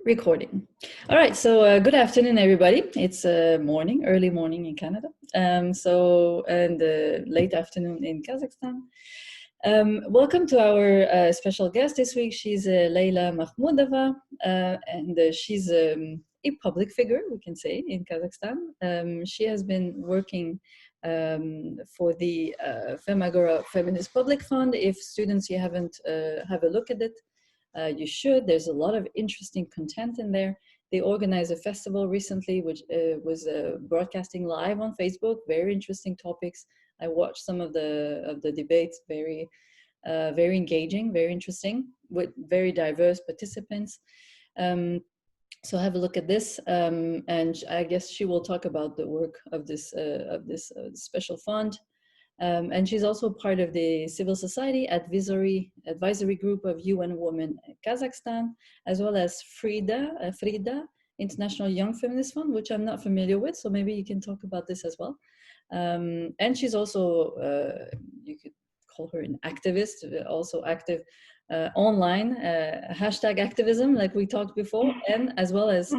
Recording. All right, so good afternoon, everybody. It's early morning in Canada, and late afternoon in Kazakhstan. Welcome to our special guest this week. She's Leyla Makhmudova, and she's a public figure, we can say, in Kazakhstan. She has been working for the Femagora Feminist Public Fund. If students, you haven't have a look at it, you should. There's a lot of interesting content in there. They organized a festival recently, which was broadcasting live on Facebook. Very interesting topics. I watched some of the debates. Very engaging, very interesting, with very diverse participants. So have a look at this, and I guess she will talk about the work of this special fund. And she's also part of the civil society advisory group of UN Women Kazakhstan, as well as Frida, International Young Feminist Fund, which I'm not familiar with, so maybe you can talk about this as well. And she's also, you could call her an activist, also active online, hashtag activism, like we talked before, and as well as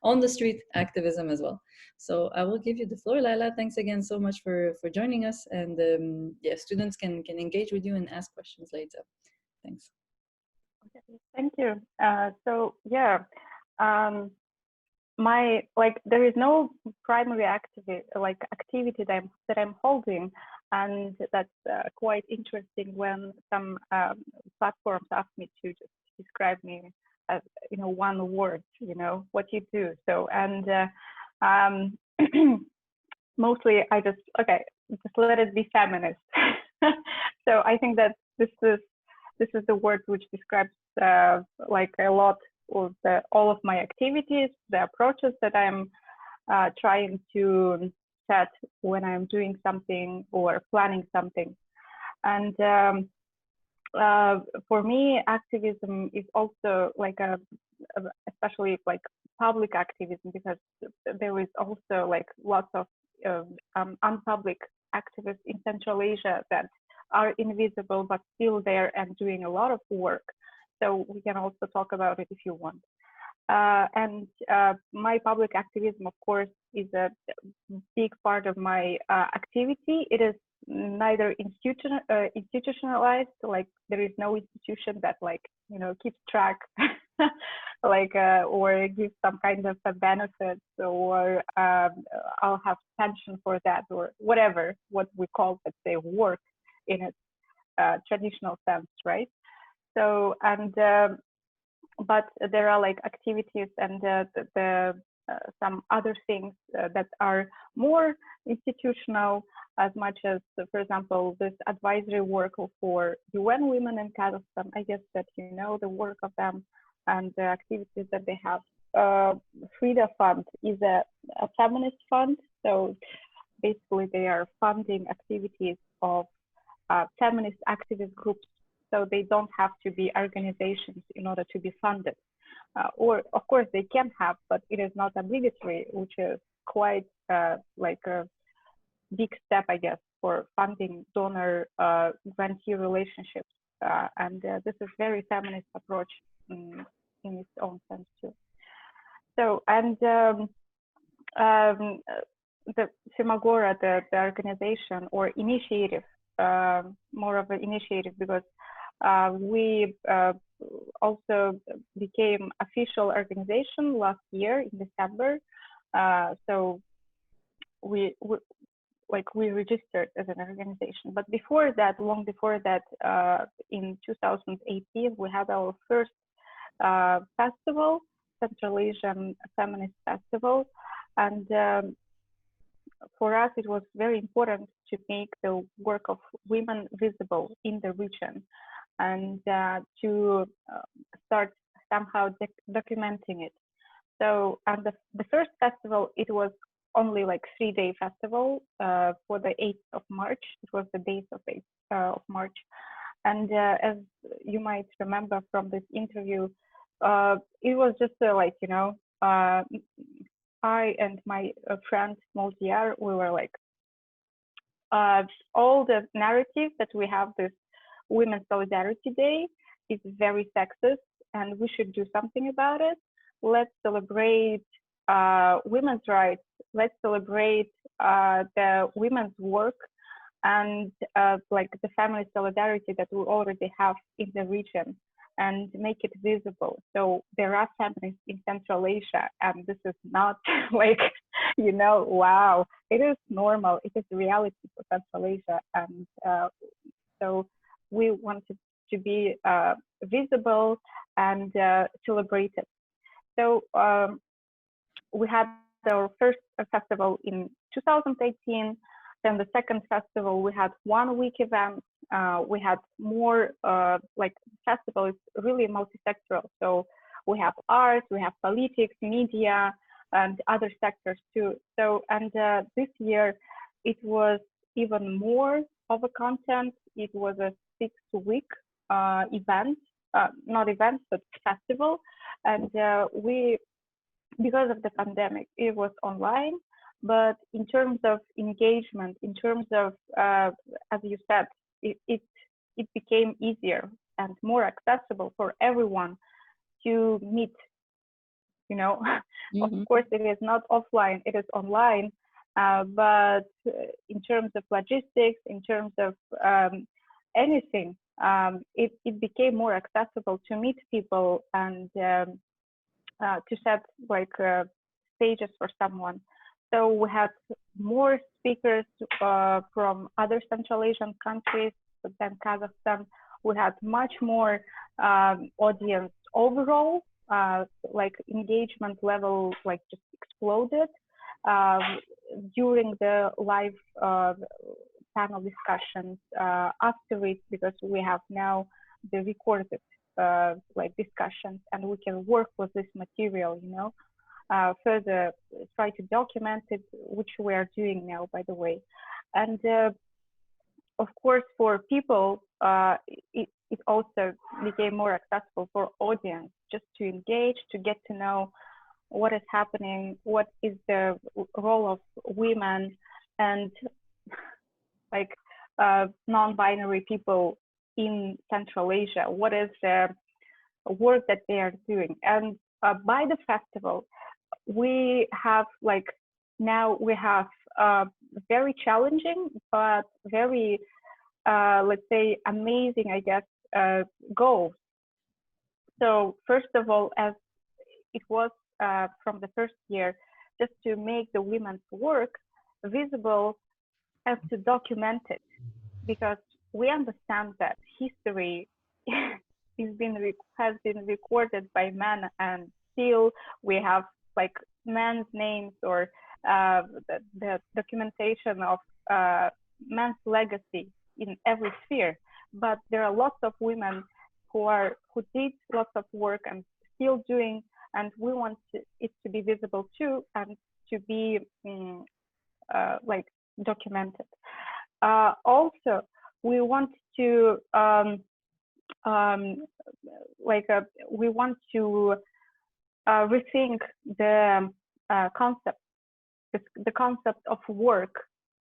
on the street activism as well. So I will give you the floor, Leyla. Thanks again so much for joining us. And yeah, students can engage with you and ask questions later. Thanks. Okay, thank you. So yeah, there is no primary activity that I'm holding, and that's quite interesting when some platforms ask me to just describe me as one word, what you do. So and mostly I just let it be feminist. So I think that this is the word which describes like a lot of all of my activities, the approaches that I'm trying to set when I'm doing something or planning something. And for me, activism is also like especially like public activism, because there is also like lots of unpublic activists in Central Asia that are invisible but still there and doing a lot of work. So we can also talk about it if you want. And my public activism, of course, is a big part of my activity. It is neither institutionalized, like there is no institution that keeps track or gives some kind of a benefit, or I'll have pension for that, or whatever, what we call, let's say, work in its traditional sense, right? So, and but there are like activities and some other things that are more institutional, as much as, for example, this advisory work for UN Women in Kazakhstan. I guess that you know the work of them and the activities that they have. Frida Fund is a feminist fund, so basically they are funding activities of feminist activist groups. So they don't have to be organizations in order to be funded. Or, of course, they can have, but it is not obligatory, which is quite like a big step, I guess, for funding donor-grantee relationships. And this is very feminist approach in its own sense, too. So, and the Femagora, the organization or initiative, more of an initiative, because we also became official organization last year in December. So we registered as an organization. But before that, long before that, in 2018, we had our first festival, Central Asian Feminist Festival, and for us, it was very important to make the work of women visible in the region, and to start somehow documenting it. So, and the first festival, it was only like 3-day festival for the 8th of March. It was the days of 8th of March. And as you might remember from this interview, it was just I and my friend Moldiar, we were like, all the narrative that we have this Women's Solidarity Day is very sexist and we should do something about it. Let's celebrate women's rights. Let's celebrate the women's work and like the family solidarity that we already have in the region, and make it visible. So there are families in Central Asia, and this is not like, you know, wow, it is normal. It is reality for Central Asia. And so we wanted to be visible and celebrated. So we had our first festival in 2018. Then the second festival, we had 1 week event. We had more, like festival is really multi-sectoral. So we have art, we have politics, media, and other sectors too. So, and this year it was even more of a content. It was a 6-week event, not event, but festival. And we, because of the pandemic, it was online. But in terms of engagement, in terms of, as you said, it became easier and more accessible for everyone to meet. You know, of course, it is not offline, it is online. But in terms of logistics, in terms of anything, it became more accessible to meet people and to set like stages for someone. So we had more speakers from other Central Asian countries than Kazakhstan. We had much more audience overall, like engagement level like just exploded during the live panel discussions, after it, because we have now the recorded like discussions, and we can work with this material, you know. Further try to document it, which we are doing now, by the way. And of course, for people, it also became more accessible for audience, just to engage, to get to know what is happening, what is the role of women and like non-binary people in Central Asia, what is the work that they are doing. And by the festival, we have like, now we have very challenging but very let's say amazing, I guess, goals. So first of all, as it was from the first year, just to make the women's work visible and to document it, because we understand that history has been recorded by men, and still we have like men's names or the documentation of men's legacy in every sphere. But there are lots of women who did lots of work and still doing, and we want it to be visible too, and to be like documented. Also, we want to we want to rethink the concept, the concept of work,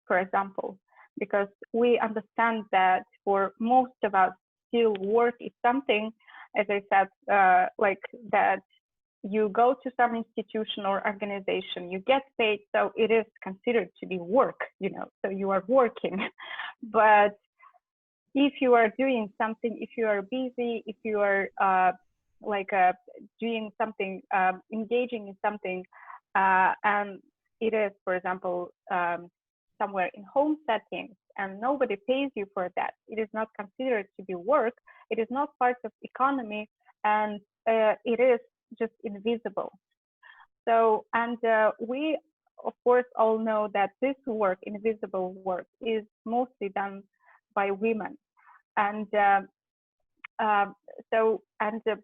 for example, because we understand that for most of us, still work is something, as I said, like that you go to some institution or organization, you get paid, so it is considered to be work, you know, so you are working. But if you are doing something, if you are busy, if you are doing something, engaging in something, and it is, for example, somewhere in home settings, and nobody pays you for that, it is not considered to be work, it is not part of economy, and it is just invisible. So, and we, of course, all know that this work, invisible work, is mostly done by women. And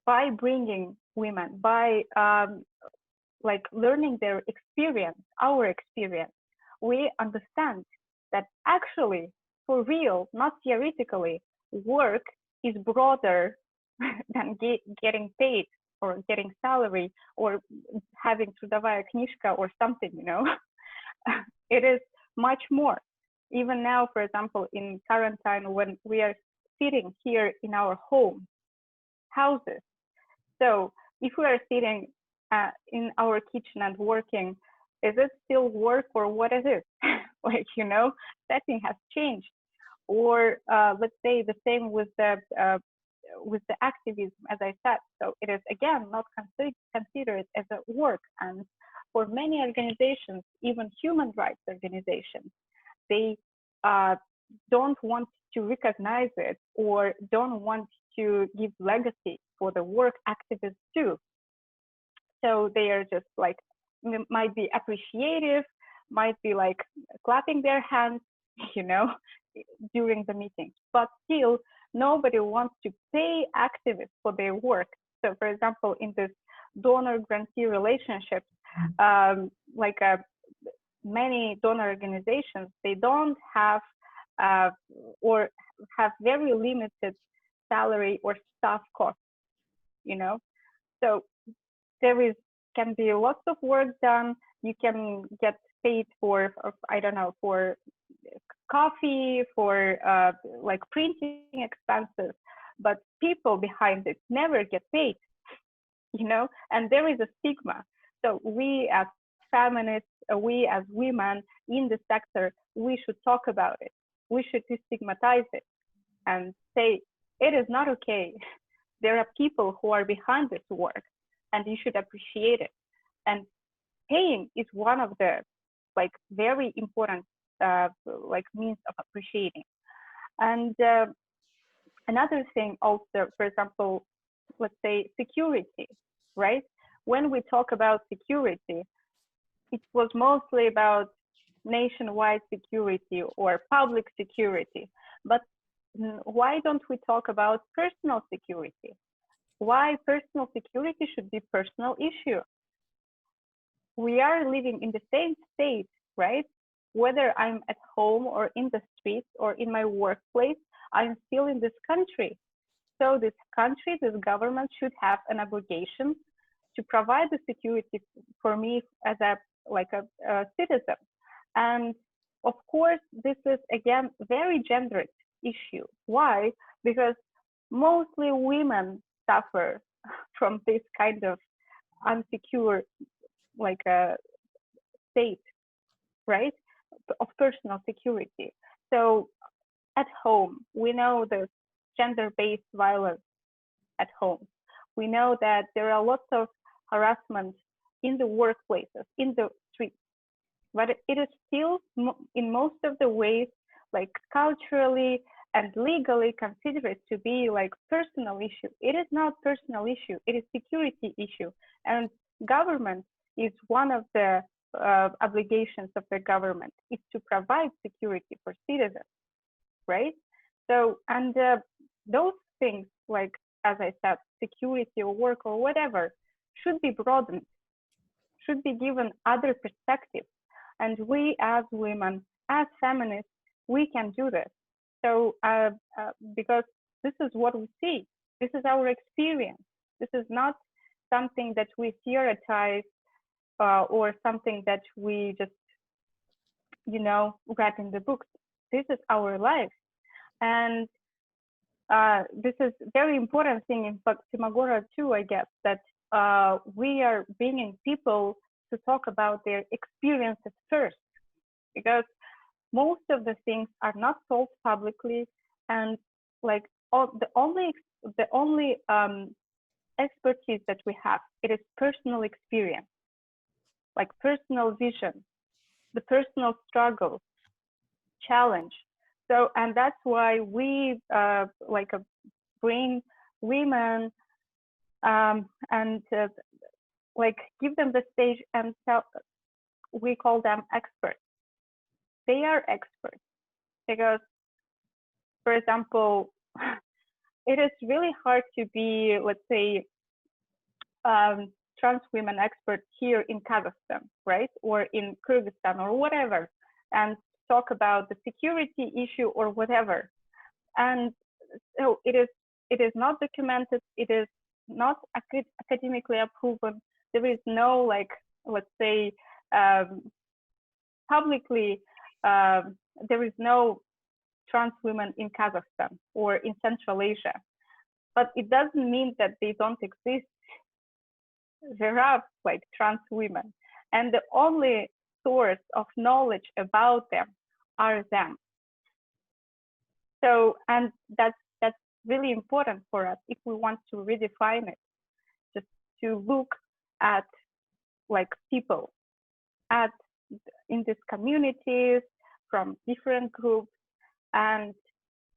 by bringing women, by like learning their experience, our experience, we understand that actually, for real, not theoretically, work is broader than getting paid or getting salary or having trudovaya knижка or something, you know. It is much more. Even now, for example, in quarantine, when we are sitting here in our houses, So if we are sitting in our kitchen and working, is it still work or what is it? Like, you know, setting has changed. Or let's say the same with the activism, as I said. So it is again not considered as a work. And for many organizations, even human rights organizations, they don't want to recognize it or don't want to give legacy for the work activists do. So they are just like, might be appreciative, might be like clapping their hands, you know, during the meeting, but still nobody wants to pay activists for their work. So for example, in this donor-grantee relationships, like many donor organizations, they don't have or have very limited salary or staff costs, you know. So there can be lots of work done. You can get paid for I don't know, for coffee, for like printing expenses, but people behind it never get paid, you know, and there is a stigma. So we as feminists, we as women in the sector, we should talk about it. We should destigmatize it and say it is not okay. There are people who are behind this work, and you should appreciate it. And paying is one of the like very important like means of appreciating. And another thing also, for example, let's say security, right? When we talk about security, it was mostly about nationwide security or public security. But why don't we talk about personal security? Why personal security should be personal issue? We are living in the same state, right? Whether I'm at home or in the streets or in my workplace, I'm still in this country. So this country, this government should have an obligation to provide the security for me as a citizen. And of course, this is again very gendered issue. Why? Because mostly women suffer from this kind of unsecure like a state, right, of personal security. So at home, we know there's gender-based violence at home. We know that there are lots of harassment in the workplaces, in the streets, but it is still in most of the ways like culturally and legally considered to be like personal issue. It is not personal issue, it is security issue. And government is one of the obligations of the government is to provide security for citizens, right? So, and those things, like, as I said, security or work or whatever, should be broadened, should be given other perspectives. And we as women, as feminists, we can do this. So, because this is what we see, this is our experience. This is not something that we theorize or something that we just, you know, read in the books. This is our life. And this is very important thing in Faximagora too, I guess, that we are bringing people to talk about their experiences first, because most of the things are not told publicly, and like the only expertise that we have, it is personal experience, like personal vision, the personal struggle, challenge. So, and that's why we bring women and like give them the stage and tell, we call them experts. They are experts because, for example, it is really hard to be, let's say, trans women expert here in Kazakhstan, right? Or in Kyrgyzstan or whatever, and talk about the security issue or whatever. And so it is not documented, it is not academically proven. There is no, like, let's say, publicly, there is no trans women in Kazakhstan or in Central Asia. but it doesn't mean that they don't exist. There are like trans women, and the only source of knowledge about them are them. So, and that's really important for us if we want to redefine it, just to look at like people at in these communities from different groups, and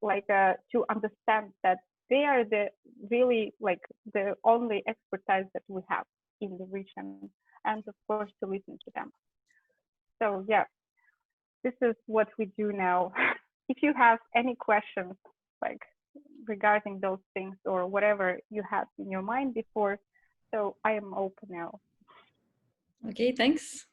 like to understand that they are the really like the only expertise that we have in the region, and of course to listen to them. So yeah, this is what we do now. If you have any questions like regarding those things or whatever you had in your mind before, so I am open now. Okay, thanks.